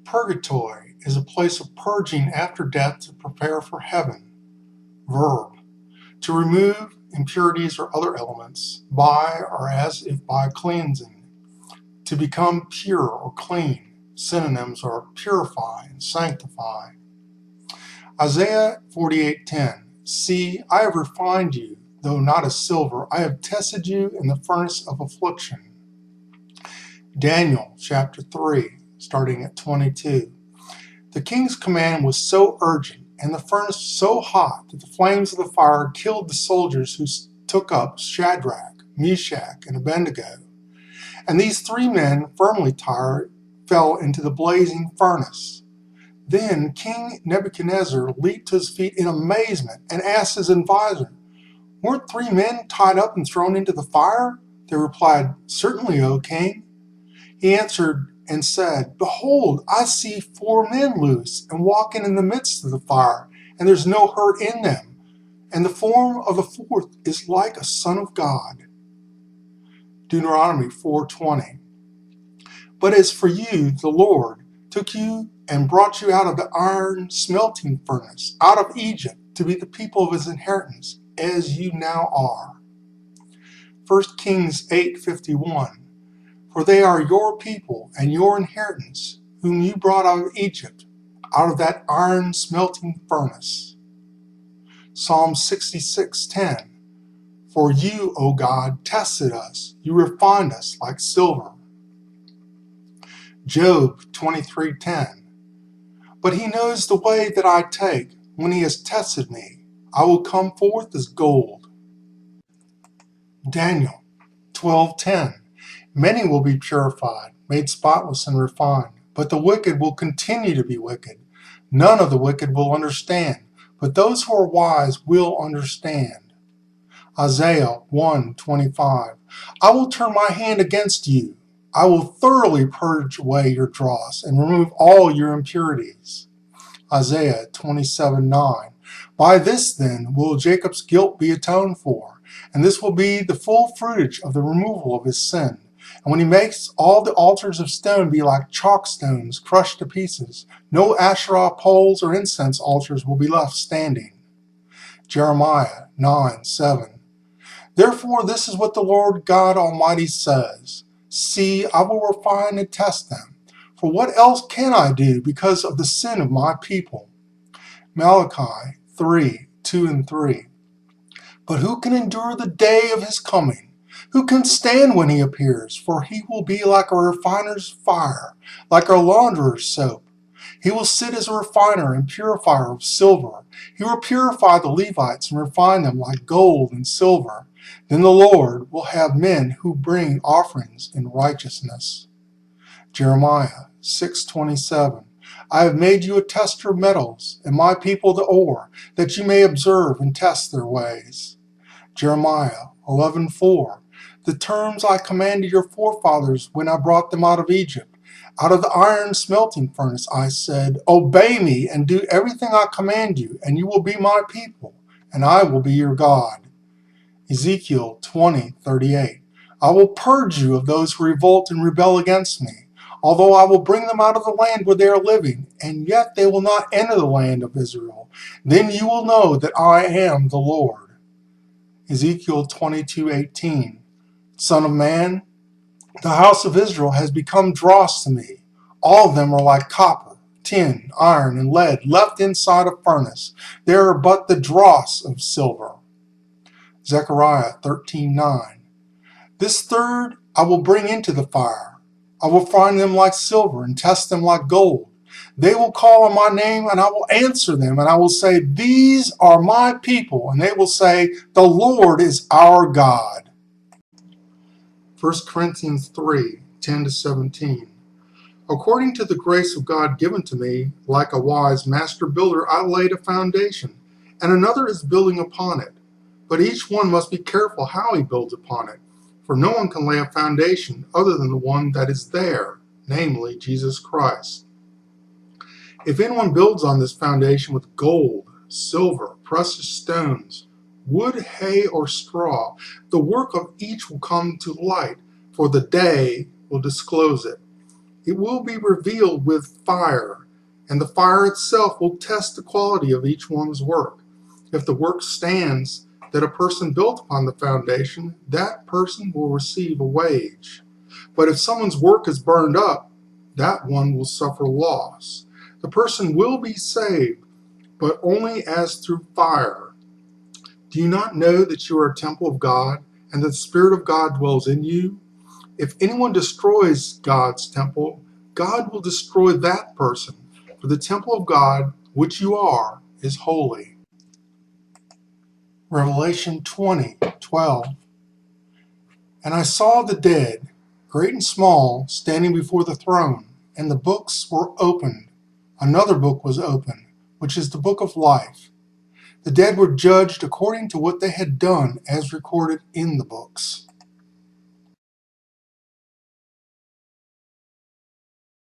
Purgatory is a place of purging after death to prepare for heaven. Verb: to remove impurities or other elements by or as if by cleansing. To become pure or clean. Synonyms are purify and sanctify. Isaiah 48:10. See, I have refined you, though not as silver. I have tested you in the furnace of affliction. Daniel chapter 3, starting at 22. The king's command was so urgent and the furnace so hot that the flames of the fire killed the soldiers who took up Shadrach, Meshach, and Abednego. And these three men, firmly tied, fell into the blazing furnace. Then King Nebuchadnezzar leaped to his feet in amazement and asked his advisor, "Weren't three men tied up and thrown into the fire?" They replied, "Certainly, O king." He answered and said, "Behold, I see four men loose and walking in the midst of the fire, and there's no hurt in them. And the form of the fourth is like a son of God." Deuteronomy 4:20. But as for you, the Lord took you and brought you out of the iron smelting furnace, out of Egypt, to be the people of his inheritance, as you now are. 1 Kings 8:51. For they are your people and your inheritance, whom you brought out of Egypt, out of that iron smelting furnace. Psalm 66:10. For you, O God, tested us. You refined us like silver. Job 23:10. But he knows the way that I take. When he has tested me, I will come forth as gold. Daniel 12:10. Many will be purified, made spotless and refined, but the wicked will continue to be wicked. None of the wicked will understand, but those who are wise will understand. Isaiah 1:25. I will turn my hand against you. I will thoroughly purge away your dross and remove all your impurities. Isaiah 27:9. By this then will Jacob's guilt be atoned for, and this will be the full fruitage of the removal of his sin. And when he makes all the altars of stone be like chalk stones crushed to pieces, no Asherah poles or incense altars will be left standing. Jeremiah 9:7. Therefore this is what the Lord God Almighty says, See, I will refine and test them. For what else can I do because of the sin of my people? Malachi 3:2-3. But who can endure the day of his coming? Who can stand when he appears? For he will be like a refiner's fire, like a launderer's soap. He will sit as a refiner and purifier of silver. He will purify the Levites and refine them like gold and silver. Then the Lord will have men who bring offerings in righteousness. Jeremiah 6:27. I have made you a tester of metals, and my people the ore, that you may observe and test their ways. Jeremiah 11:4. The terms I commanded your forefathers when I brought them out of Egypt, out of the iron smelting furnace, I said, Obey me and do everything I command you, and you will be my people, and I will be your God. Ezekiel 20:38. I will purge you of those who revolt and rebel against me, although I will bring them out of the land where they are living, and yet they will not enter the land of Israel. Then you will know that I am the Lord. Ezekiel 22:18. Son of man, the house of Israel has become dross to me. All of them are like copper, tin, iron, and lead left inside a furnace. They are but the dross of silver. Zechariah 13:9. This third I will bring into the fire. I will find them like silver and test them like gold. They will call on my name, and I will answer them, and I will say, These are my people. And they will say, The Lord is our God. 1 Corinthians 3:10-17. According to the grace of God given to me, like a wise master builder, I laid a foundation, and another is building upon it. But each one must be careful how he builds upon it, for no one can lay a foundation other than the one that is there, namely Jesus Christ. If anyone builds on this foundation with gold, silver, precious stones, wood, hay, or straw, the work of each will come to light, for the day will disclose it. It will be revealed with fire, and the fire itself will test the quality of each one's work. If the work stands that a person built upon the foundation, that person will receive a wage. But if someone's work is burned up, that one will suffer loss. The person will be saved, but only as through fire. Do you not know that you are a temple of God, and that the Spirit of God dwells in you? If anyone destroys God's temple, God will destroy that person, for the temple of God, which you are, is holy. Revelation 20:12. And I saw the dead, great and small, standing before the throne, and the books were opened. Another book was opened, which is the book of life. The dead were judged according to what they had done, as recorded in the books.